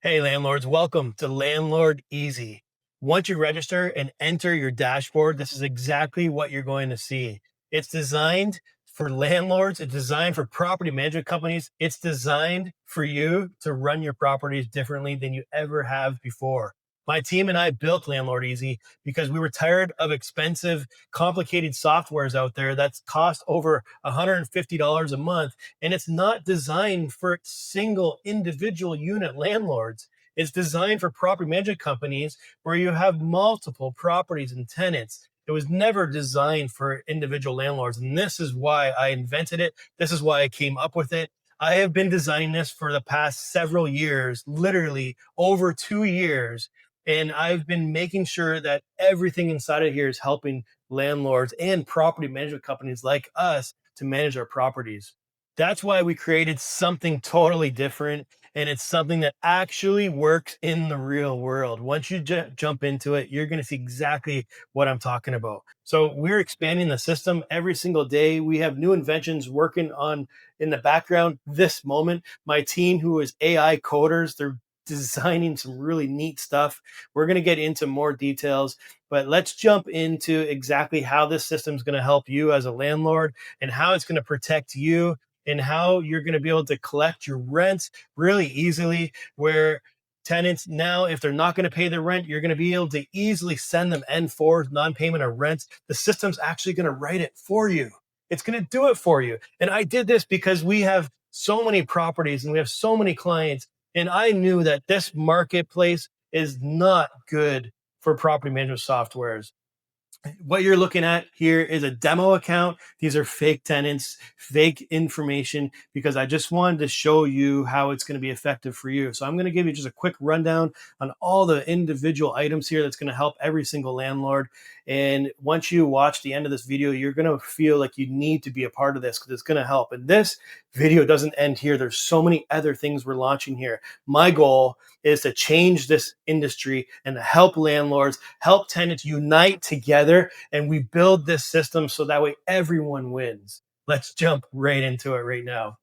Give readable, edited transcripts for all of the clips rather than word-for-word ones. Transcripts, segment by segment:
Hey, landlords, welcome to LandlordEzy. Once you register and enter your dashboard, this is exactly what you're going to see. It's designed for landlords, it's designed for property management companies, it's designed for you to run your properties differently than you ever have before. My team and I built LandlordEzy because we were tired of expensive, complicated softwares out there that's cost over $150 a month, and it's not designed for single individual unit landlords. It's designed for property management companies where you have multiple properties and tenants. It was never designed for individual landlords. And this is why I invented it. This is why I came up with it. I have been designing this for the past several years, literally over 2 years. And I've been making sure that everything inside of here is helping landlords and property management companies like us to manage our properties. That's why we created something totally different. And it's something that actually works in the real world. Once you jump into it, you're going to see exactly what I'm talking about. So we're expanding the system every single day. We have new inventions working on in the background this moment. My team, who is AI coders, they're designing some really neat stuff. We're going to get into more details, but let's jump into exactly how this system is going to help you as a landlord and how it's going to protect you and how you're going to be able to collect your rents really easily. Where tenants now, if they're not going to pay their rent, you're going to be able to easily send them N4s, non-payment of rents. The system's actually going to write it for you. It's going to do it for you. And I did this because we have so many properties and we have so many clients. And I knew that this marketplace is not good for property management softwares. What you're looking at here is a demo account. These are fake tenants, fake information, because I just wanted to show you how it's going to be effective for you. So I'm going to give you just a quick rundown on all the individual items here that's going to help every single landlord. And once you watch the end of this video, you're going to feel like you need to be a part of this because it's going to help. And this video doesn't end here. There's so many other things we're launching here. My goal is to change this industry and to help landlords, help tenants unite together, and we build this system so that way everyone wins. Let's jump right into it right now.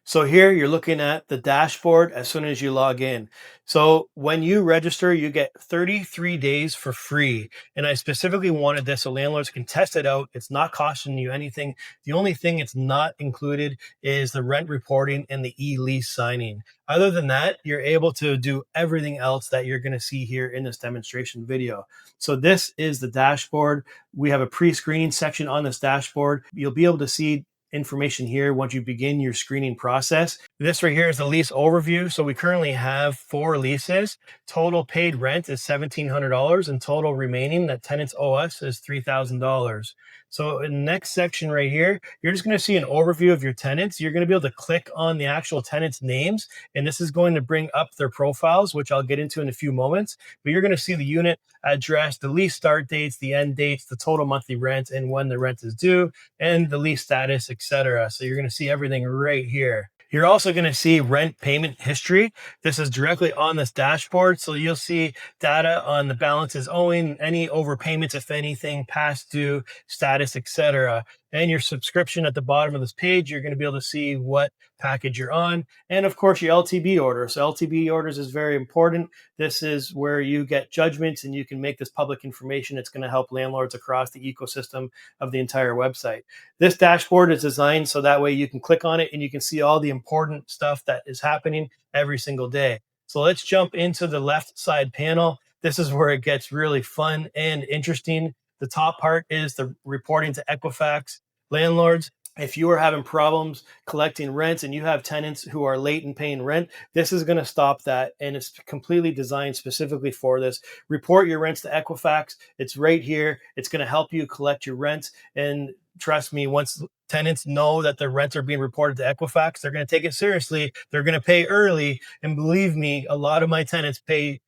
So here you're looking at the dashboard as soon as you log in. So when you register, you get 33 days for free. And I specifically wanted this so landlords can test it out. It's not costing you anything. The only thing it's not included is the rent reporting and the E-Lease Signing. Other than that, you're able to do everything else that you're going to see here in this demonstration video. So this is the dashboard. We have a pre-screening section on this dashboard. You'll be able to see information here once you begin your screening process. This right here is the lease overview. So we currently have 4 leases. Total paid rent is $1,700 and total remaining that tenants owe us is $3,000. So in the next section right here, you're just going to see an overview of your tenants. You're going to be able to click on the actual tenants' names, and this is going to bring up their profiles, which I'll get into in a few moments. But you're going to see the unit address, the lease start dates, the end dates, the total monthly rent, and when the rent is due, and the lease status, etc. So you're going to see everything right here. You're also going to see rent payment history. This is directly on this dashboard. So you'll see data on the balances owing, any overpayments, if anything, past due, status, etc. And your subscription at the bottom of this page, you're going to be able to see what package you're on. And of course, your LTB order. So LTB orders is very important. This is where you get judgments and you can make this public information. It's going to help landlords across the ecosystem of the entire website. This dashboard is designed so that way you can click on it and you can see all the important stuff that is happening every single day. So let's jump into the left side panel. This is where it gets really fun and interesting. The top part is the reporting to Equifax. Landlords, if you are having problems collecting rents and you have tenants who are late in paying rent, this is going to stop that. And it's completely designed specifically for this. Report your rents to Equifax. It's right here. It's going to help you collect your rents. And trust me, once tenants know that their rents are being reported to Equifax, they're going to take it seriously. They're going to pay early. And believe me, a lot of my tenants pay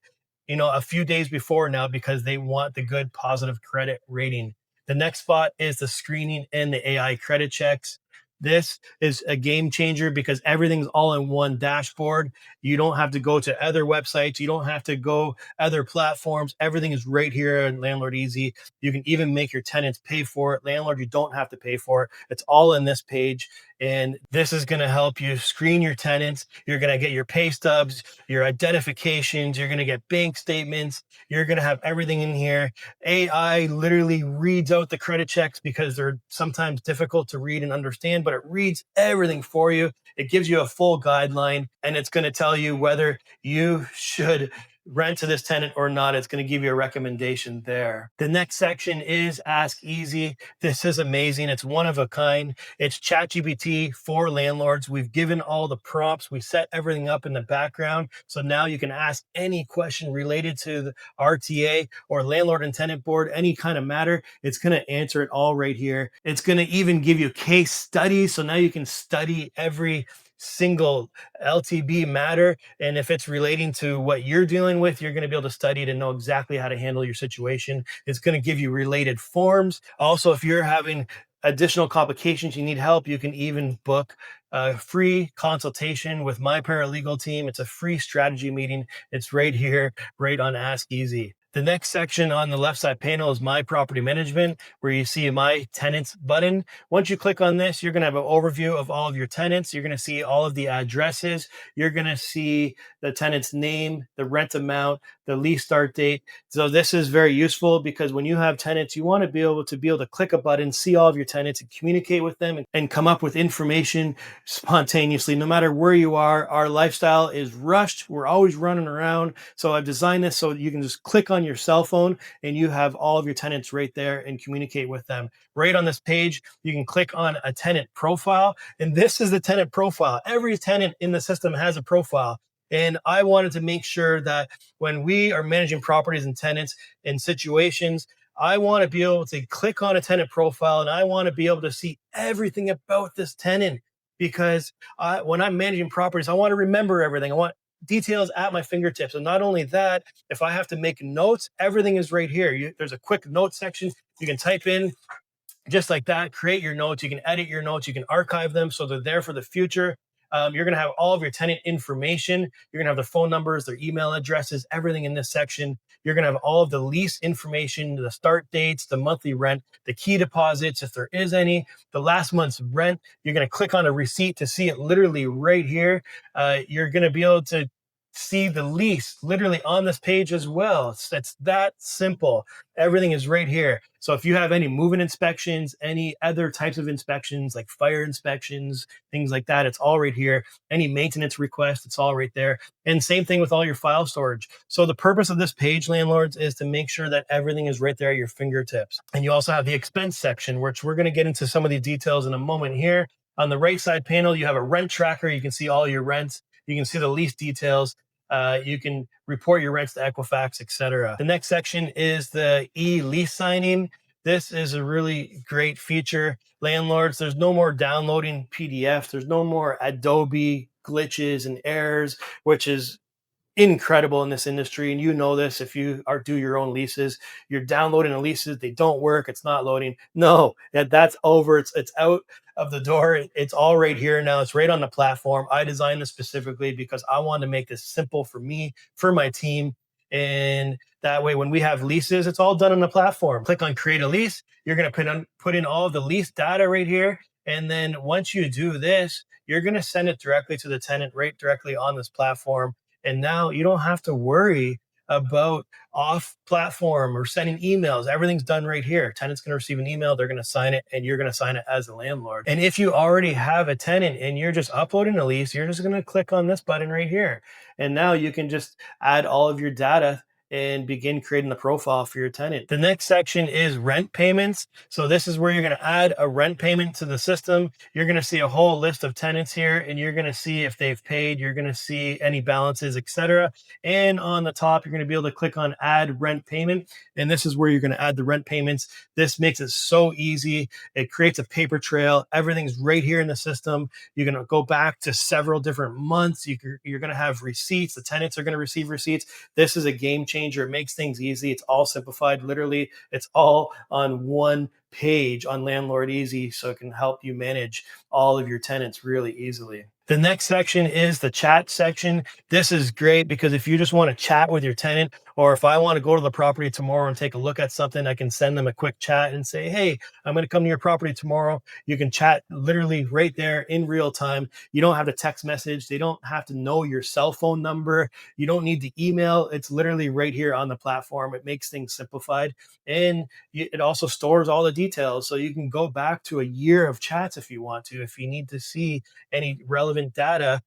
a few days before now because they want the good positive credit rating. The next spot is the screening and the AI credit checks. This is a game changer because everything's all in one dashboard. You don't have to go to other websites. You don't have to go other platforms. Everything is right here in LandlordEzy. You can even make your tenants pay for it. Landlord, you don't have to pay for it. It's all in this page. And this is going to help you screen your tenants. You're going to get your pay stubs, your identifications, you're going to get bank statements, you're going to have everything in here. AI literally reads out the credit checks because they're sometimes difficult to read and understand, but it reads everything for you. It gives you a full guideline, and it's going to tell you whether you should rent to this tenant or not. It's going to give you a recommendation there. The next section is Ask Easy. This is amazing. It's one of a kind. It's ChatGPT for landlords. We've given all the prompts. We set everything up in the background. So now you can ask any question related to the RTA or landlord and tenant board, any kind of matter. It's going to answer it all right here. It's going to even give you case studies. So now you can study every single LTB matter. And if it's relating to what you're dealing with, you're going to be able to study to know exactly how to handle your situation. It's going to give you related forms. Also, if you're having additional complications, you need help, you can even book a free consultation with my paralegal team. It's a free strategy meeting. It's right here, right on Ask Easy. The next section on the left side panel is My Property Management, where you see My Tenants button. Once you click on this, you're going to have an overview of all of your tenants. You're going to see all of the addresses. You're going to see the tenant's name, the rent amount, the lease start date. So this is very useful because when you have tenants, you want to be able to click a button, see all of your tenants and communicate with them and come up with information spontaneously. No matter where you are, our lifestyle is rushed. We're always running around. So I've designed this so you can just click on your cell phone and you have all of your tenants right there and communicate with them. Right on this page, you can click on a tenant profile, and this is the tenant profile. Every tenant in the system has a profile. And I wanted to make sure that when we are managing properties and tenants in situations, I want to be able to click on a tenant profile and I want to be able to see everything about this tenant because when I'm managing properties, I want to remember everything. I want details at my fingertips. And not only that, if I have to make notes, everything is right here. There's a quick note section. You can type in just like that, create your notes. You can edit your notes. You can archive them so they're there for the future. You're going to have all of your tenant information. You're going to have their phone numbers, their email addresses, everything in this section. You're going to have all of the lease information, the start dates, the monthly rent, the key deposits, if there is any, the last month's rent. You're going to click on a receipt to see it literally right here. You're going to be able to see the lease literally on this page as well. It's that simple. Everything is right here. So if you have any moving inspections, any other types of inspections like fire inspections, things like that, it's all right here. Any maintenance request, it's all right there. And same thing with all your file storage. So the purpose of this page, landlords, is to make sure that everything is right there at your fingertips. And you also have the expense section, which we're going to get into some of the details in a moment here. On the right side panel, you have a rent tracker. You can see all your rents. You can see the lease details. You can report your rents to Equifax, etc. The next section is the E-Lease Signing. This is a really great feature. Landlords, there's no more downloading PDFs. There's no more Adobe glitches and errors, which is incredible in this industry. And you know this, if you do your own leases, you're downloading the leases, they don't work, it's not loading. No, that's over. It's out of the door. It's all right here now. It's right on the platform. I designed this specifically because I wanted to make this simple for me, for my team. And that way, when we have leases, it's all done on the platform. Click on create a lease. You're going to put in all of the lease data right here. And then once you do this, you're going to send it directly to the tenant, right directly on this platform. And now you don't have to worry about off platform or sending emails. Everything's done right here. Tenant's going to receive an email, they're going to sign it, and you're going to sign it as a landlord. And if you already have a tenant and you're just uploading a lease, you're just going to click on this button right here. And now you can just add all of your data and begin creating the profile for your tenant. The next section is rent payments. So this is where you're going to add a rent payment to the system. You're going to see a whole list of tenants here, and you're going to see if they've paid. You're going to see any balances, etc. And on the top, you're going to be able to click on add rent payment. And this is where you're going to add the rent payments. This makes it so easy. It creates a paper trail. Everything's right here in the system. You're going to go back to several different months. You're going to have receipts. The tenants are going to receive receipts. This is a game changer. It makes things easy. It's all simplified. Literally, it's all on one page on LandlordEzy, so it can help you manage all of your tenants really easily. The next section is the chat section. This is great because if you just want to chat with your tenant, or if I want to go to the property tomorrow and take a look at something, I can send them a quick chat and say, hey, I'm going to come to your property tomorrow. You can chat literally right there in real time. You don't have to text message. They don't have to know your cell phone number. You don't need the email. It's literally right here on the platform. It makes things simplified. And it also stores all the details. So you can go back to a year of chats if you want to, if you need to see any relevant data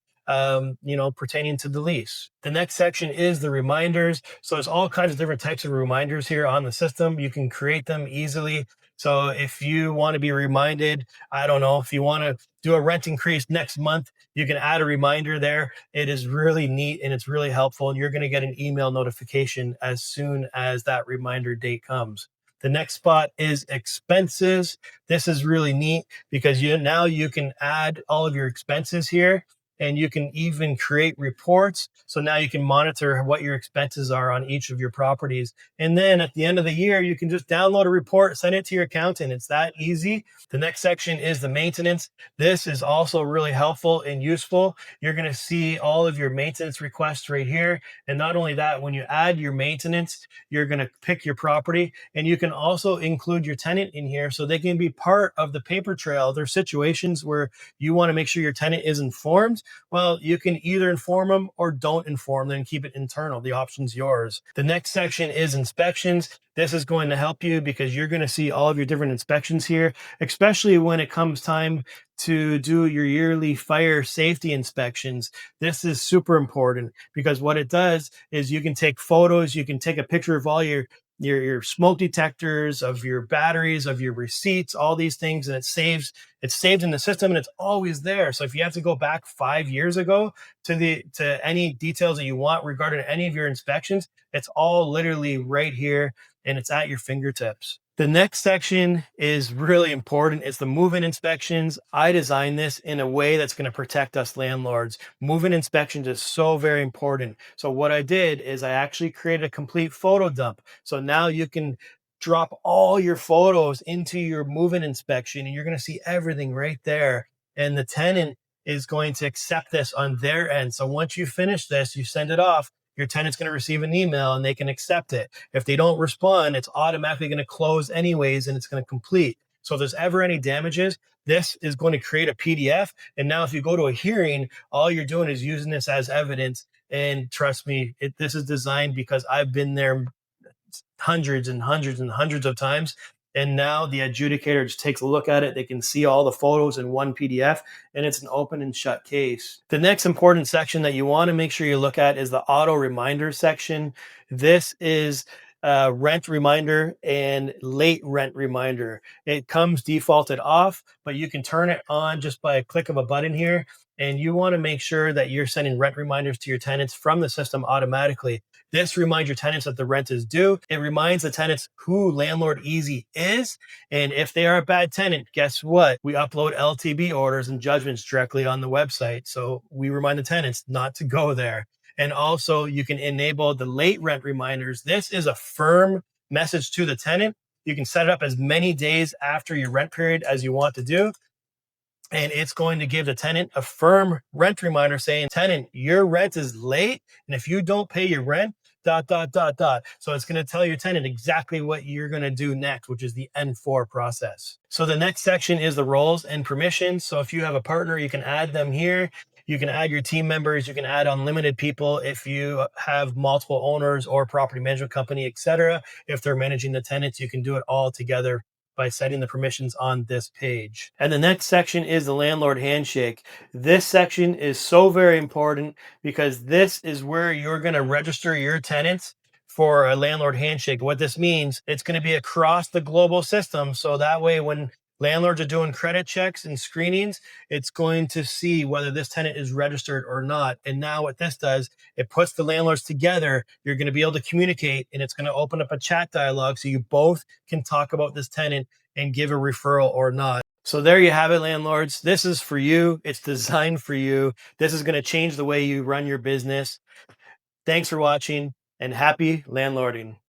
pertaining to the lease. The next section is the reminders. So there's all kinds of different types of reminders here on the system. You can create them easily. So if you want to be reminded, I don't know, if you want to do a rent increase next month, you can add a reminder there. It is really neat and it's really helpful. And you're going to get an email notification as soon as that reminder date comes. The next spot is expenses. This is really neat because now you can add all of your expenses here, and you can even create reports. So now you can monitor what your expenses are on each of your properties. And then at the end of the year, you can just download a report, send it to your accountant. It's that easy. The next section is the maintenance. This is also really helpful and useful. You're going to see all of your maintenance requests right here. And not only that, when you add your maintenance, you're going to pick your property, and you can also include your tenant in here so they can be part of the paper trail. There's situations where you want to make sure your tenant is informed. Well, you can either inform them or don't inform them and keep it internal. The option's yours. The next section is inspections. This is going to help you because you're going to see all of your different inspections here, especially when it comes time to do your yearly fire safety inspections. This is super important because what it does is you can take photos, you can take a picture of all your smoke detectors, of your batteries, of your receipts, all these things, and it's saved in the system and it's always there. So if you have to go back 5 years ago to any details that you want regarding any of your inspections, it's all literally right here and it's at your fingertips. The next section is really important. It's the move-in inspections. I designed this in a way that's going to protect us landlords. Move-in inspections is so very important. So what I did is I actually created a complete photo dump. So now you can drop all your photos into your move-in inspection and you're going to see everything right there. And the tenant is going to accept this on their end. So once you finish this, you send it off, your tenant's going to receive an email and they can accept it. If they don't respond, it's automatically going to close anyways and it's going to complete. So if there's ever any damages, this is going to create a PDF. And now if you go to a hearing, all you're doing is using this as evidence. And trust me, this is designed because I've been there hundreds and hundreds and hundreds of times. And now the adjudicator just takes a look at it. They can see all the photos in one PDF, and it's an open and shut case. The next important section that you want to make sure you look at is the auto reminder section. This is rent reminder and late rent reminder. It comes defaulted off, but you can turn it on just by a click of a button here. And you want to make sure that you're sending rent reminders to your tenants from the system automatically. This reminds your tenants that the rent is due. It reminds the tenants who LandlordEzy is. And if they are a bad tenant, guess what? We upload LTB orders and judgments directly on the website. So we remind the tenants not to go there. And also you can enable the late rent reminders. This is a firm message to the tenant. You can set it up as many days after your rent period as you want to do. And it's going to give the tenant a firm rent reminder saying, tenant, your rent is late. And if you don't pay your rent, ... So it's going to tell your tenant exactly what you're going to do next, which is the N4 process. So the next section is the roles and permissions. So if you have a partner, you can add them here. You can add your team members. You can add unlimited people if you have multiple owners or property management company, etc. If they're managing the tenants, you can do it all together by setting the permissions on this page. And the next section is the landlord handshake. This section is so very important because this is where you're going to register your tenants for a landlord handshake. What this means, it's going to be across the global system. So that way, when landlords are doing credit checks and screenings, it's going to see whether this tenant is registered or not. And now what this does, it puts the landlords together. You're going to be able to communicate, and it's going to open up a chat dialogue so you both can talk about this tenant and give a referral or not. So there you have it, landlords. This is for you. It's designed for you. This is going to change the way you run your business. Thanks for watching, and happy landlording.